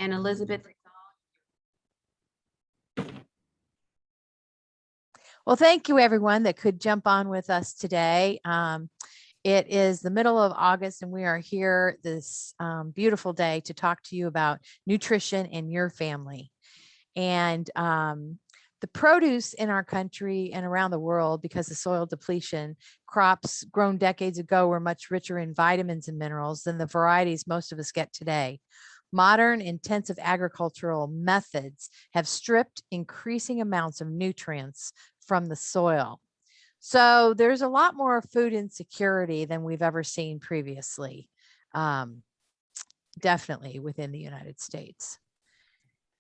And Elizabeth. Well, thank you everyone that could jump on with us today. It is the middle of August and we are here this beautiful day to talk to you about nutrition in your family. And the produce in our country and around the world, because of soil depletion, crops grown decades ago were much richer in vitamins and minerals than the varieties most of us get today. Modern intensive agricultural methods have stripped increasing amounts of nutrients from the soil. So there's a lot more food insecurity than we've ever seen previously, definitely within the United States.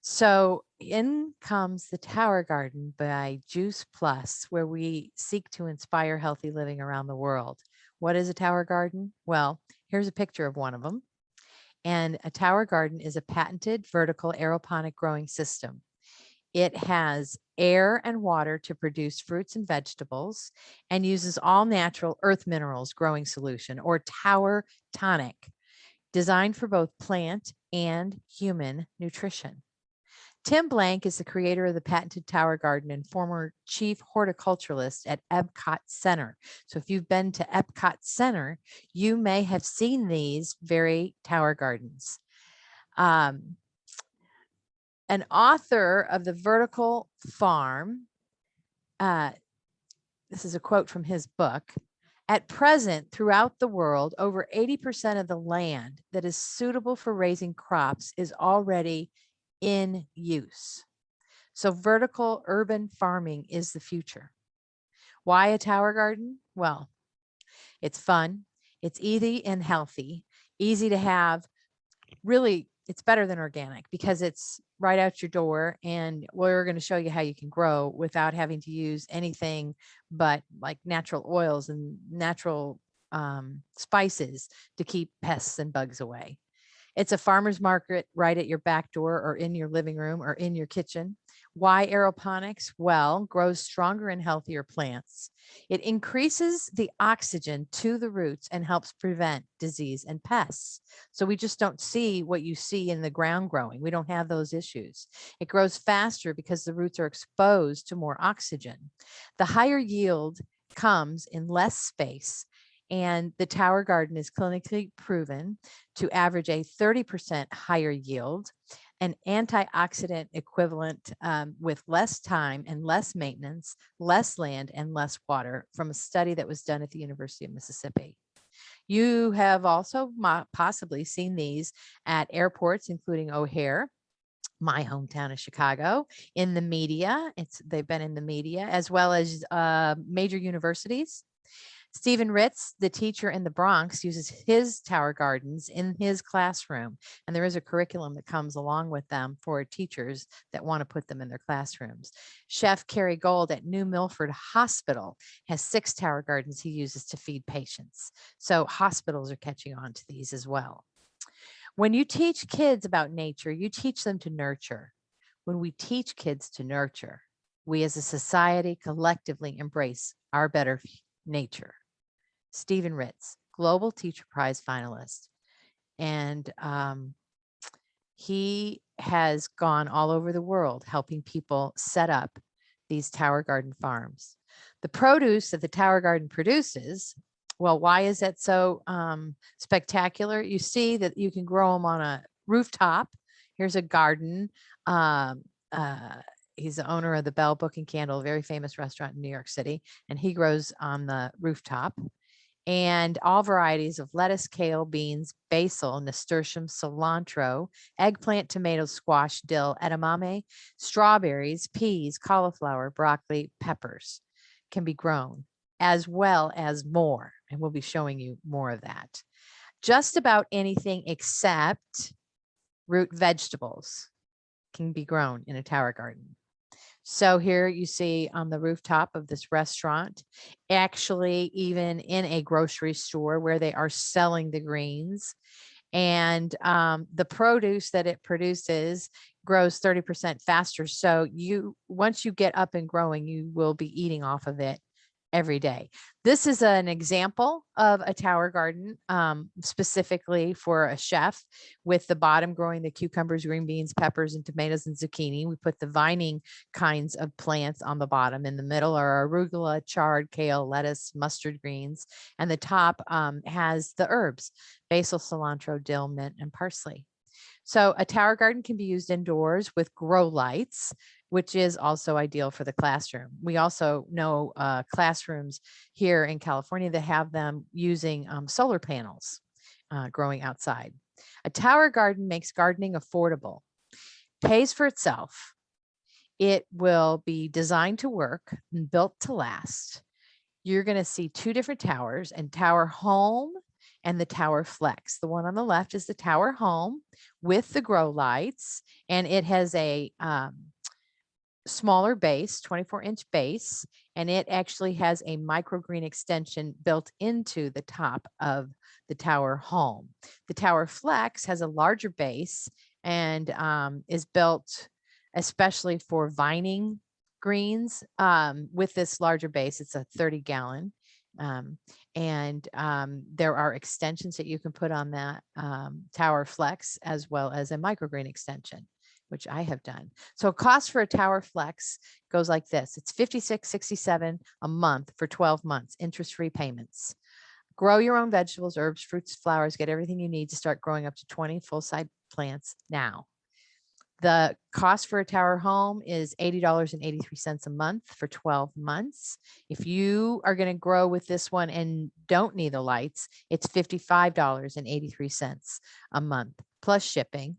So in comes the Tower Garden by Juice Plus, where we seek to inspire healthy living around the world. What is a Tower Garden? Well, here's a picture of one of them. And a Tower Garden is a patented vertical aeroponic growing system. It has air and water to produce fruits and vegetables and uses all natural earth minerals growing solution, or Tower Tonic, designed for both plant and human nutrition. Tim Blank is the creator of the patented Tower Garden and former chief horticulturalist at Epcot Center. So if you've been to Epcot Center, you may have seen these very Tower Gardens. An author of The Vertical Farm, this is a quote from his book. At present, throughout the world, over 80% of the land that is suitable for raising crops is already in use. So vertical urban farming is the future. Why a Tower Garden? Well, it's fun, it's easy and healthy, easy to have. Really, it's better than organic because it's right out your door, and we're going to show you how you can grow without having to use anything but like natural oils and natural spices to keep pests and bugs away. It's a farmer's market right at your back door or in your living room or in your kitchen. Why aeroponics? Well, grows stronger and healthier plants. It increases the oxygen to the roots and helps prevent disease and pests. So we just don't see what you see in the ground growing. We don't have those issues. It grows faster because the roots are exposed to more oxygen. The higher yield comes in less space, and the Tower Garden is clinically proven to average a 30% higher yield, an antioxidant equivalent with less time and less maintenance, less land and less water, from a study that was done at the University of Mississippi. You have also possibly seen these at airports, including O'Hare, my hometown of Chicago, in the media. They've been in the media, as well as major universities. Stephen Ritz, the teacher in the Bronx, uses his Tower Gardens in his classroom. And there is a curriculum that comes along with them for teachers that want to put them in their classrooms. Chef Kerry Gold at New Milford Hospital has 6 Tower Gardens he uses to feed patients. So hospitals are catching on to these as well. When you teach kids about nature, you teach them to nurture. When we teach kids to nurture, we as a society collectively embrace our better nature. Stephen Ritz, Global Teacher Prize finalist. And he has gone all over the world helping people set up these Tower Garden farms. The produce that the Tower Garden produces, well, why is that so spectacular? You see that you can grow them on a rooftop. Here's a garden. He's the owner of the Bell Book and Candle, a very famous restaurant in New York City, and he grows on the rooftop. And all varieties of lettuce, kale, beans, basil, nasturtium, cilantro, eggplant, tomato, squash, dill, edamame, strawberries, peas, cauliflower, broccoli, peppers can be grown, as well as more. And we'll be showing you more of that. Just about anything except root vegetables can be grown in a Tower Garden. So here you see on the rooftop of this restaurant, actually even in a grocery store where they are selling the greens, and the produce that it produces grows 30% faster. So once you get up and growing, you will be eating off of it every day. This is an example of a tower garden, specifically for a chef, with the bottom growing the cucumbers, green beans, peppers, and tomatoes and zucchini. We put the vining kinds of plants on the bottom. In the middle are arugula, chard, kale, lettuce, mustard greens, and the top has the herbs: basil, cilantro, dill, mint, and parsley. So a tower garden can be used indoors with grow lights, which is also ideal for the classroom. We also know classrooms here in California that have them using solar panels growing outside. A tower garden makes gardening affordable, pays for itself. It will be designed to work and built to last. You're going to see two different towers, and Tower Home and the Tower Flex. The one on the left is the Tower Home with the grow lights, and it has a smaller base, 24-inch base, and it actually has a microgreen extension built into the top of the Tower Home. The Tower Flex has a larger base and is built especially for vining greens. With this larger base, it's a 30-gallon. There are extensions that you can put on that Tower Flex, as well as a microgreen extension, which I have done. So cost for a Tower Flex goes like this. It's $56.67 a month for 12 months, interest-free payments. Grow your own vegetables, herbs, fruits, flowers, get everything you need to start growing up to 20 full-size plants now. The cost for a Tower Home is $80.83 a month for 12 months. If you are going to grow with this one and don't need the lights, it's $55.83 a month plus shipping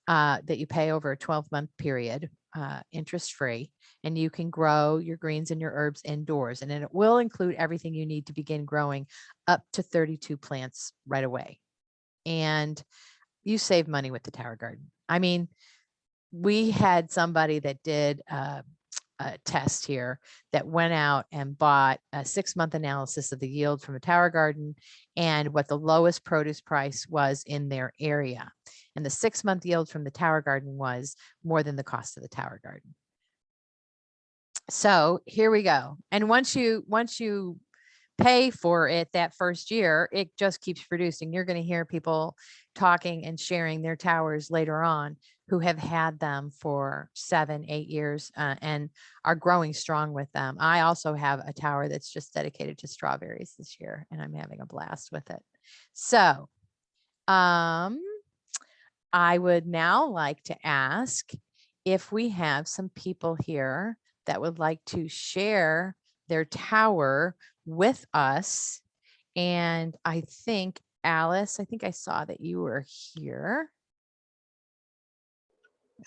that you pay over a 12-month period, interest-free, and you can grow your greens and your herbs indoors. And then it will include everything you need to begin growing up to 32 plants right away. And you save money with the tower garden. I mean, we had somebody that did a test here that went out and bought a 6-month analysis of the yield from a tower garden and what the lowest produce price was in their area. And the 6-month yield from the tower garden was more than the cost of the tower garden. So here we go. And once you pay for it that first year, it just keeps producing. You're going to hear people talking and sharing their towers later on who have had them for 7, 8 years and are growing strong with them. I also have a tower that's just dedicated to strawberries this year, and I'm having a blast with it. So I would now like to ask if we have some people here that would like to share their tower with us. And I think, Alice, I think I saw that you were here.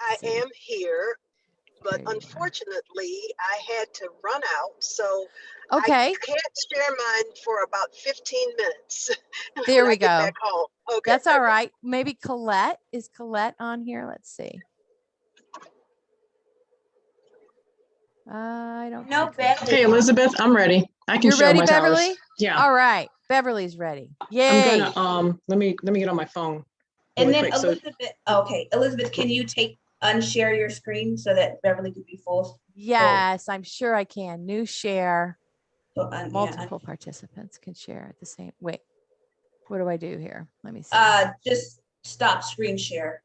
I am here, but unfortunately I had to run out, so okay, I can't share mine for about 15 minutes. There we go. Back home. Okay, that's all right. Maybe Colette, is Colette on here? Let's see. I don't know. Hey, Elizabeth, I'm ready. I can You're show ready, my Beverly? towers. Yeah. All right. Beverly's ready. Yay. I'm gonna let me get on my phone. And then quick. Elizabeth, okay, Elizabeth, can you unshare your screen so that Beverly could be full? Yes, I'm sure I can. New share. So, multiple participants can share at the same. Wait, what do I do here? Let me see. Just stop screen share.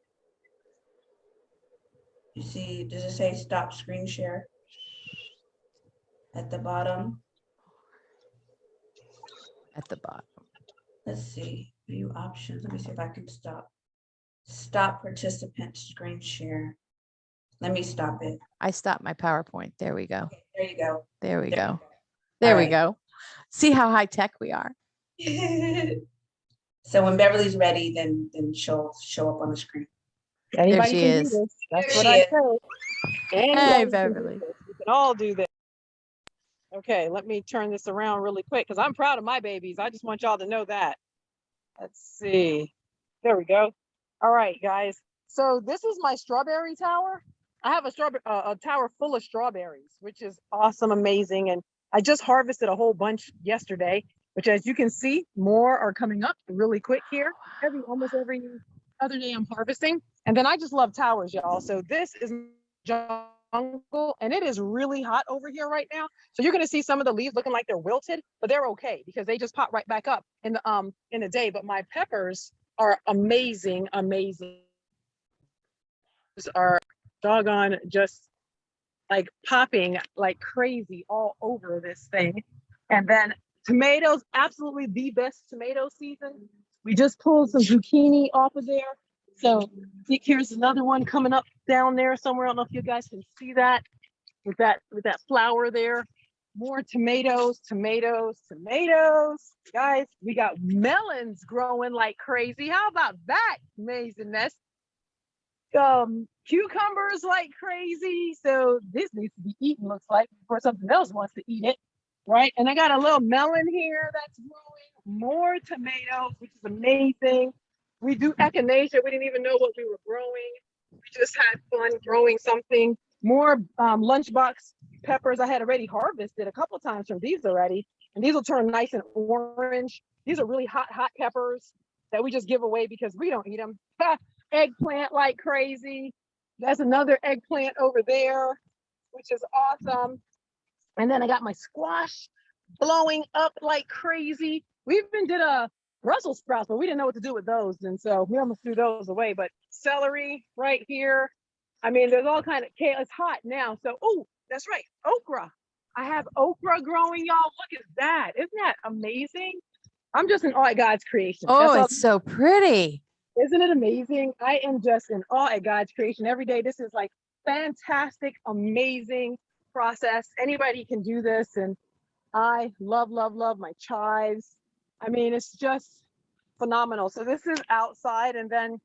You see, does it say stop screen share at the bottom? At the bottom. Let's see, view options. Let me see if I can stop participant screen share. Let me stop it. I stopped my PowerPoint. There we go. Okay, there you go. There we go. There we go. See how high tech we are. So when Beverly's ready, then she'll show up on the screen. There she is. That's what I said. Hey, Beverly. We can all do this. Okay, let me turn this around really quick because I'm proud of my babies. I just want y'all to know that. Let's see. There we go. All right, guys. So this is my strawberry tower. I have a tower full of strawberries, which is awesome, amazing. And I just harvested a whole bunch yesterday, which, as you can see, more are coming up really quick here. Almost every other day I'm harvesting. And then I just love towers, y'all. So this is my job fungal, and it is really hot over here right now. So you're going to see some of the leaves looking like they're wilted, but they're okay because they just pop right back up in the day. But my peppers are amazing, amazing. Are doggone just like popping like crazy all over this thing. And then tomatoes, absolutely the best tomato season. We just pulled some zucchini off of there. So here's another one coming up down there somewhere. I don't know if you guys can see that with that flower there. More tomatoes, tomatoes, tomatoes. Guys, we got melons growing like crazy. How about that amazingness? Cucumbers like crazy. So this needs to be eaten, looks like, before something else wants to eat it, right? And I got a little melon here that's growing. More tomatoes, which is amazing. We do echinacea. We didn't even know what we were growing. We just had fun growing something. More lunchbox peppers. I had already harvested a couple times from these already, and these will turn nice and orange. These are really hot peppers that we just give away because we don't eat them. Eggplant like crazy. That's another eggplant over there, which is awesome. And then I got my squash blowing up like crazy. We even did a Brussels sprouts, but we didn't know what to do with those. And so we almost threw those away. But celery right here. I mean, there's all kind of kale. It's hot now. So, oh, that's right. Okra. I have okra growing, y'all. Look at that. Isn't that amazing? I'm just in awe at God's creation. Oh, it's so pretty. Isn't it amazing? I am just in awe at God's creation every day. This is like fantastic, amazing process. Anybody can do this. And I love, love, love my chives. I mean, it's just phenomenal. So this is outside, and then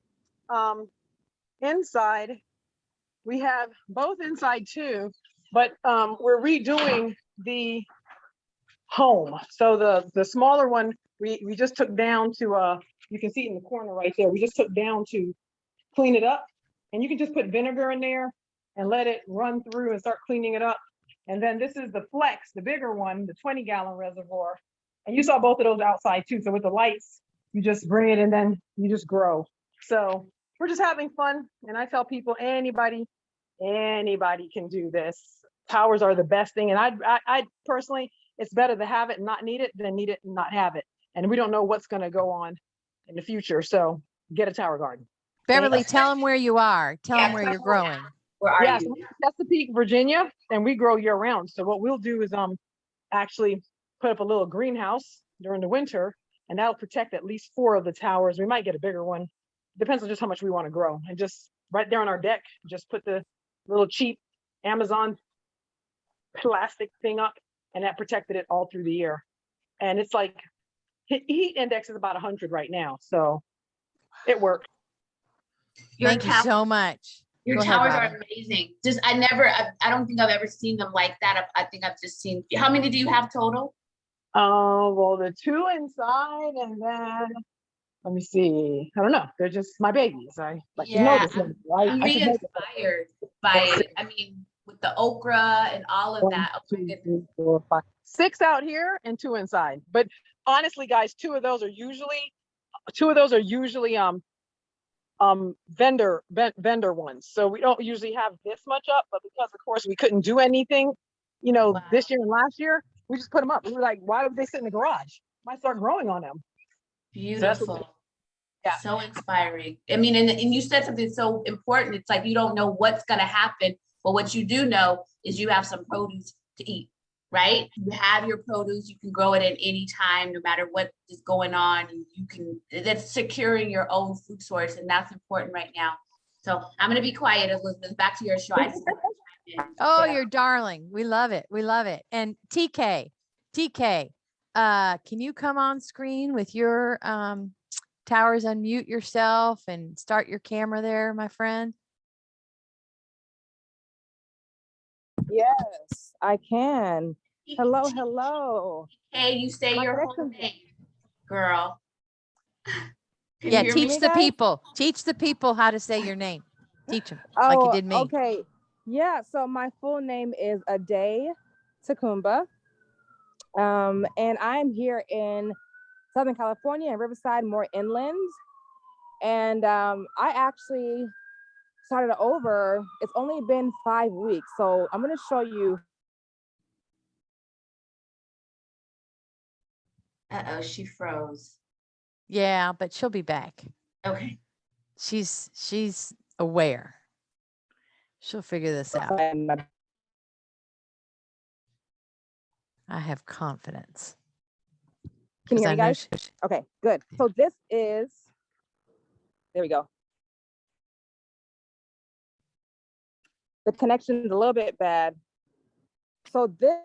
inside, we have both inside too, but we're redoing the home. So the smaller one, we just took down to, you can see it in the corner right there. We just took down to clean it up, and you can just put vinegar in there and let it run through and start cleaning it up. And then this is the flex, the bigger one, the 20-gallon reservoir. And you saw both of those outside too. So with the lights, you just bring it and then you just grow. So we're just having fun. And I tell people, anybody can do this. Towers are the best thing. And I personally, it's better to have it and not need it than need it and not have it. And we don't know what's going to go on in the future. So get a tower garden. Beverly, tell them where you are. Tell them where tell you're them growing. Where are Yes, you? Chesapeake, Virginia, and we grow year round. So what we'll do is actually put up a little greenhouse during the winter, and that'll protect at least 4 of the towers. We might get a bigger one. Depends on just how much we want to grow. And just right there on our deck, just put the little cheap Amazon plastic thing up, and that protected it all through the year. And it's like heat index is about 100 right now, so it worked. Thank you so much. Your Go ahead, towers are Robin. amazing. Just I don't think I've ever seen them like that. I think I've just seen. How many do you have total? Well, the 2 inside, and then let me see. I don't know. They're just my babies. I like to know this one, right? I'm I should know this. re-inspired by it. I mean, with the okra and all of 1, that. Oh my 2, goodness. 3, 4, 5, 6 out here and 2 inside. But honestly, guys, two of those are usually vendor ones. So we don't usually have this much up, but because of course we couldn't do anything, Wow. this year and last year, we just put them up. We were like, why would they sit in the garage? Might start growing on them. Beautiful. Yeah. So inspiring. I mean, and you said something so important. It's like you don't know what's going to happen, but what you do know is you have some produce to eat, right? You have your produce, you can grow it at any time, no matter what is going on. That's securing your own food source, and that's important right now. So I'm going to be quiet, Elizabeth. Back to your show. Oh, you're darling. We love it. We love it. And TK, can you come on screen with your towers, unmute yourself and start your camera there, my friend? Yes, I can. Hello, hello. Hey, you say My your whole connection- name, girl. Can Yeah, you hear teach me? the guys? people. Teach the people how to say your name. Teach them like you did me. Okay. Yeah, so my full name is Ade Takumba. And I'm here in Southern California and Riverside, more inland. And I actually started over, it's only been 5 weeks. So I'm going to show you. Uh-oh, she froze. Yeah, but she'll be back. Okay. She's aware. She'll figure this out. I have confidence. Can you 'Cause hear I me, know guys? Okay, good. So this is, there we go. The connection's a little bit bad. So this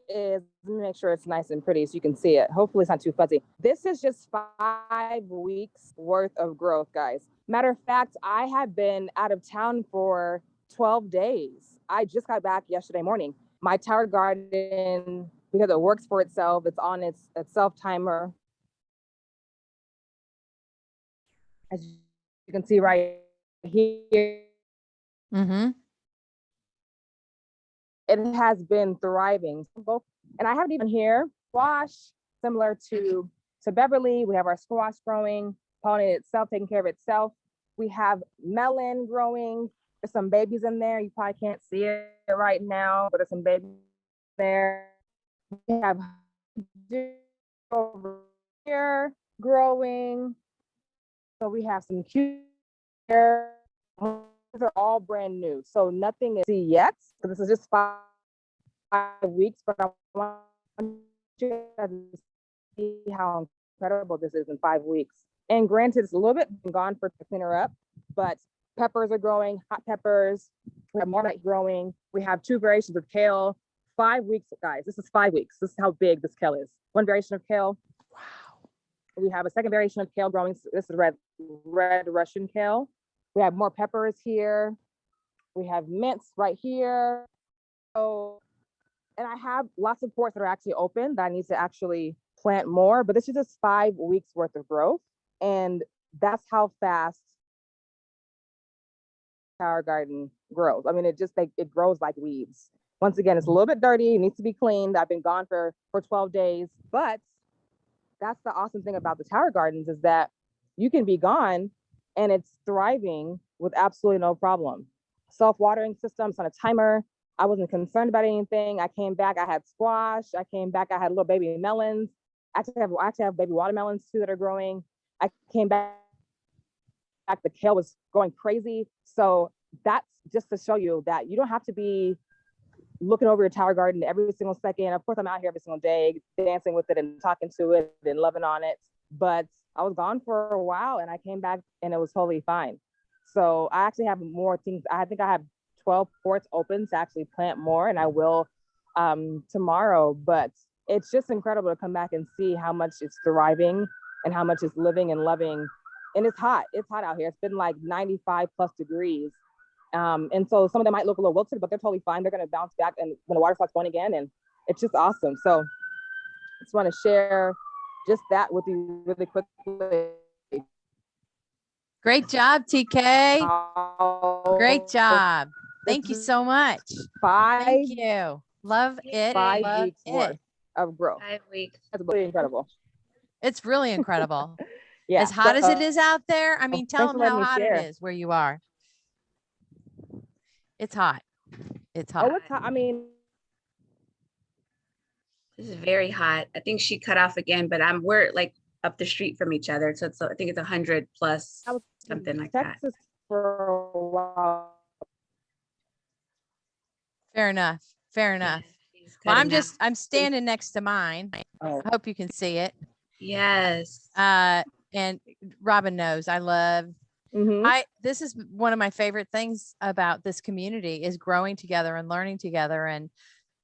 is, let me make sure it's nice and pretty so you can see it. Hopefully it's not too fuzzy. This is just 5 weeks worth of growth, guys. Matter of fact, I have been out of town for 12 days. I just got back yesterday morning. My tower garden, because it works for itself, it's on its self timer. As you can see right here, Mm-hmm. it has been thriving. And I haven't even here squash, similar to Beverly. We have our squash growing, pollinated itself, taking care of itself. We have melon growing. There's some babies in there. You probably can't see it right now, but there's some babies there. We have over here growing. So we have some cute here. These are all brand new. So nothing is yet. So this is just 5 weeks, but I want you guys to see how incredible this is in 5 weeks. And granted, it's a little bit gone for to clean her up, but peppers are growing, hot peppers. We have more growing. We have 2 variations of kale. 5 weeks, guys. This is 5 weeks. This is how big this kale is. 1 variation of kale. Wow. We have a 2nd variation of kale growing. This is red Russian kale. We have more peppers here. We have mints right here. So, and I have lots of pots that are actually open that I need to actually plant more, but this is just 5 weeks worth of growth. And that's how fast tower garden grows. I mean, it just like it grows like weeds. Once again, it's a little bit dirty, it needs to be cleaned. I've been gone for 12 days, but that's the awesome thing about the tower gardens is that you can be gone and it's thriving with absolutely no problem. Self-watering systems on a timer. I wasn't concerned about anything. I came back, I had squash. I came back, I had little baby melons. I actually have baby watermelons too that are growing. I came back, the kale was going crazy. So that's just to show you that you don't have to be looking over your tower garden every single second. Of course, I'm out here every single day, dancing with it and talking to it and loving on it. But I was gone for a while and I came back and it was totally fine. So I actually have more things. I think I have 12 ports open to actually plant more, and I will tomorrow. But it's just incredible to come back and see how much it's thriving and how much it's living and loving. And it's hot. It's hot out here. It's been like 95 plus degrees. And so some of them might look a little wilted, but they're totally fine. They're going to bounce back and when the water starts going again, and it's just awesome. So I just want to share just that with you really quickly. Great job, TK. Great job. Thank you so much. Thank you. Love it. 5 Love weeks worth it. of growth. 5 weeks. That's really incredible. It's really incredible. Yeah. As hot as it is out there, I mean, tell thanks for them how letting me hot share. it is where you are. It's hot. It's hot. Oh, it's hot. I mean, This is very hot. I think she cut off again, but we're like up the street from each other. So I think it's 100 plus I was in something like that. Texas for a while. Fair enough. Fair enough. She's Well, cutting out. I'm standing next to mine. Oh. I hope you can see it. Yes. And Robin knows I love, Mhm. this is one of my favorite things about this community is growing together and learning together, and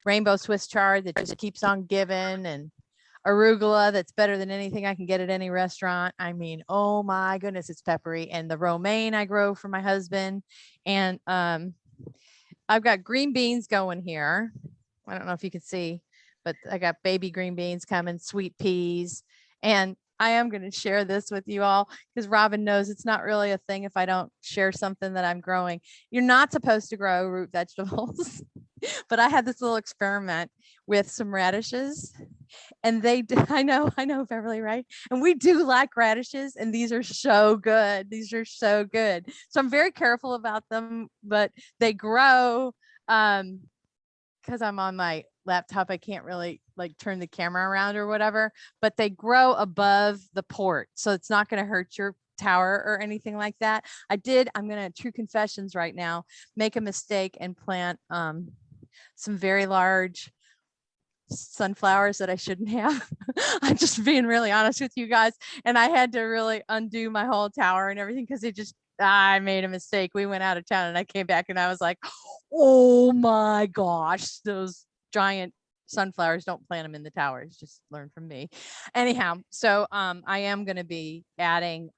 rainbow Swiss chard that just keeps on giving, and arugula that's better than anything I can get at any restaurant. I mean, oh my goodness, it's peppery. And the romaine I grow for my husband. And I've got green beans going here. I don't know if you can see, but I got baby green beans coming, sweet peas. And I am going to share this with you all because Robin knows it's not really a thing if I don't share something that I'm growing. You're not supposed to grow root vegetables, but I had this little experiment with some radishes And I know, Beverly, right? And we do like radishes, and these are so good. These are so good. So I'm very careful about them, but they grow. Because I'm on my laptop, I can't really like turn the camera around or whatever, but they grow above the port. So it's not going to hurt your tower or anything like that. I'm going to, true confessions right now, make a mistake and plant some very large sunflowers that I shouldn't have. I'm just being really honest with you guys. And I had to really undo my whole tower and everything because I made a mistake. We went out of town and I came back and I was like, oh my gosh, those giant sunflowers, don't plant them in the towers. Just learn from me. Anyhow, so I am going to be adding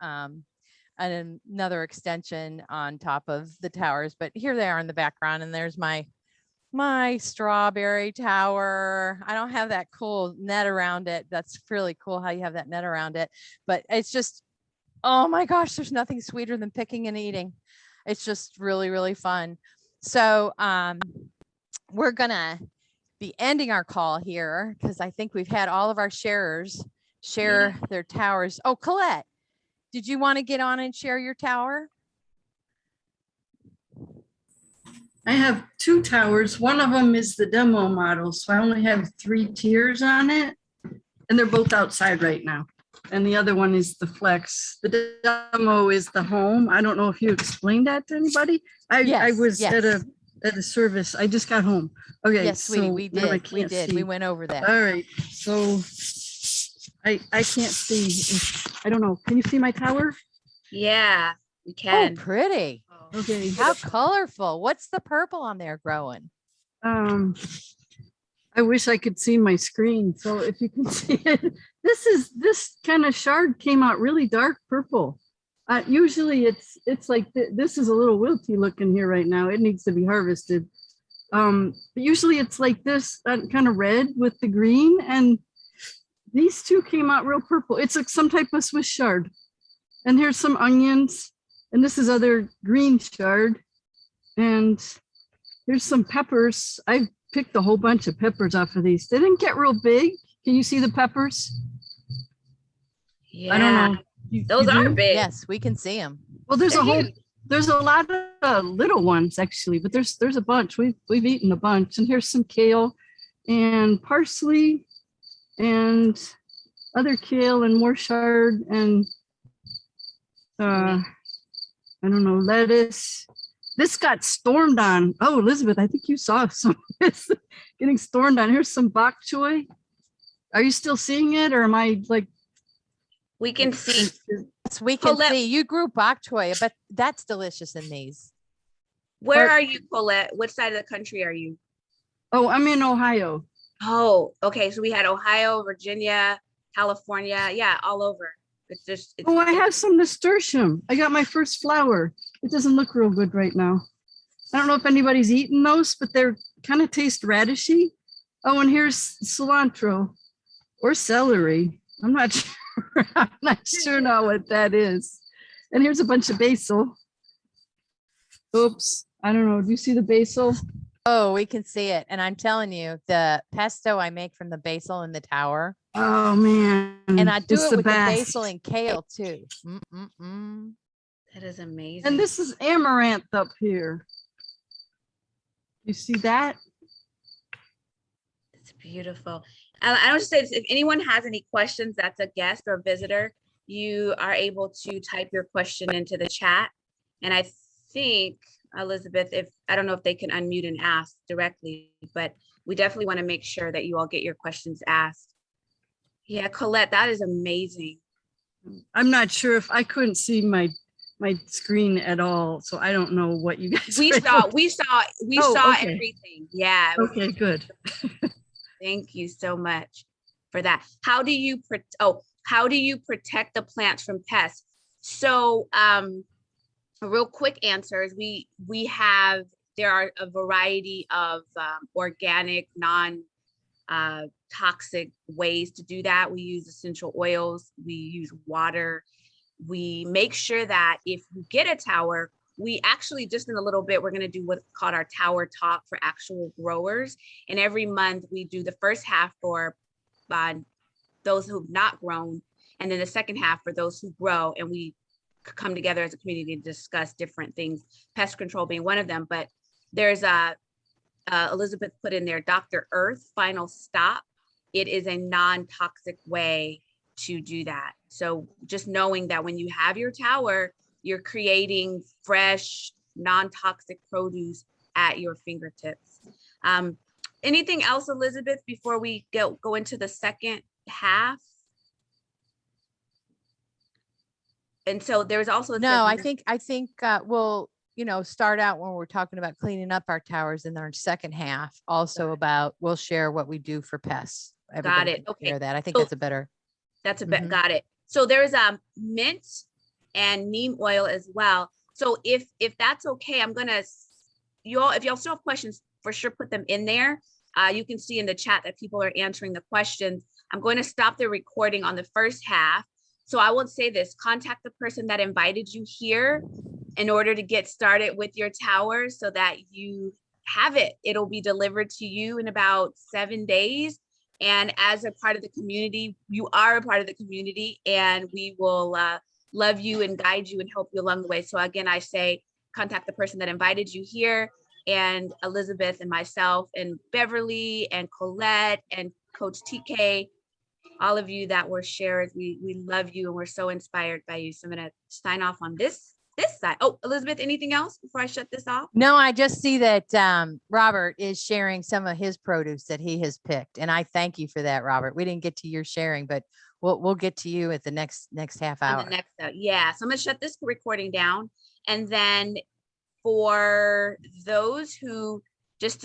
another extension on top of the towers, but here they are in the background, and there's my strawberry tower. I don't have that cool net around it. That's really cool how you have that net around it, but it's just, oh my gosh, there's nothing sweeter than picking and eating. It's just really, really fun. So we're gonna be ending our call here because I think we've had all of our sharers share their towers. Oh, Colette, did you want to get on and share your tower? I have 2 towers. One of them is the demo model, so I only have 3 tiers on it, and they're both outside right now. And the other one is the flex. The demo is the home. I don't know if you explained that to anybody. I was yes. at a service. I just got home. Okay. Yes, sweetie, we now I did. We can't did. see. We went over that. All right. So I can't see. I don't know. Can you see my tower? Yeah, we Oh, can. pretty. Okay. How colorful. What's the purple on there growing? I wish I could see my screen. So if you can see it, this kind of shard came out really dark purple. Usually it's like this is a little wilty looking here right now. It needs to be harvested. But usually it's like this kind of red with the green, and these 2 came out real purple. It's like some type of Swiss chard. And here's some onions, and this is other green chard. And here's some peppers. I picked a whole bunch of peppers off of these. They didn't get real big. Can you see the peppers? Yeah. I don't know. Those are do? big. Yes, we can see them. Well, there's They're there's a lot of little ones actually, but there's a bunch. We've eaten a bunch. And here's some kale and parsley and other kale and more chard and I don't know, lettuce. This got stormed on. Oh, Elizabeth, I think you saw some of this getting stormed on. Here's some bok choy. Are you still seeing it, or am I like? We can see. Yes, we can Colette- see. You grew bok choy, but that's delicious in these. Where are you, Colette? What side of the country are you? Oh, I'm in Ohio. Oh, okay. So we had Ohio, Virginia, California. Yeah, all over. It's just. Oh, I have some nasturtium. I got my first flower. It doesn't look real good right now. I don't know if anybody's eaten those, but they're kind of taste radishy. Oh, and here's cilantro or celery. I'm not sure. I'm not sure now what that is. And here's a bunch of basil. Oops. I don't know. Do you see the basil? Oh, we can see it. And I'm telling you, the pesto I make from the basil in the tower, Oh man. and I do it's it with the best. basil and kale too. Mm-mm-mm. That is amazing. And this is amaranth up here. You see that? It's beautiful. I would say if anyone has any questions, that's a guest or visitor, you are able to type your question into the chat. And I think, Elizabeth, I don't know if they can unmute and ask directly, but we definitely want to make sure that you all get your questions asked. Yeah, Colette, that is amazing. I'm not sure if I couldn't see my screen at all, so I don't know what you guys. We were saw Oh, okay. everything. Yeah. It was Okay, good. Thank you so much for that. How do you protect the plants from pests? So a real quick answer is there are a variety of organic, non-toxic ways to do that. We use essential oils, we use water. We make sure that if you get a tower, we actually just in a little bit, we're going to do what's called our tower talk for actual growers. And every month we do the first half for those who've not grown, and then the second half for those who grow, and we come together as a community to discuss different things, pest control being one of them. But there's Elizabeth put in there, Dr. Earth Final Stop. It is a non-toxic way to do that. So just knowing that when you have your tower, you're creating fresh, non-toxic produce at your fingertips. Anything else, Elizabeth, before we go into the second half? And so there's also No, I think we'll, start out when we're talking about cleaning up our towers, and then our second half also about, we'll share what we do for pests. Got it. Everybody can Okay. share that. I think So that's a better. that's a bit, Mhm. got it. So there's mint and neem oil as well. So if that's okay, I'm gonna, if y'all still have questions, for sure put them in there. You can see in the chat that people are answering the questions. I'm going to stop the recording on the first half. So I will say this, contact the person that invited you here in order to get started with your tower so that you have it. It'll be delivered to you in about 7 days. And as a part of the community, you are a part of the community, and we will love you and guide you and help you along the way. So again, I say, contact the person that invited you here, and Elizabeth and myself and Beverly and Colette and Coach TK, all of you that were sharers, we love you and we're so inspired by you. So I'm gonna sign off on this side. Oh, Elizabeth, anything else before I shut this off? No, I just see that Robert is sharing some of his produce that he has picked, and I thank you for that, Robert. We didn't get to your sharing, but we'll get to you at the next half On hour. the next, yeah. So I'm gonna shut this recording down, and then for those who just to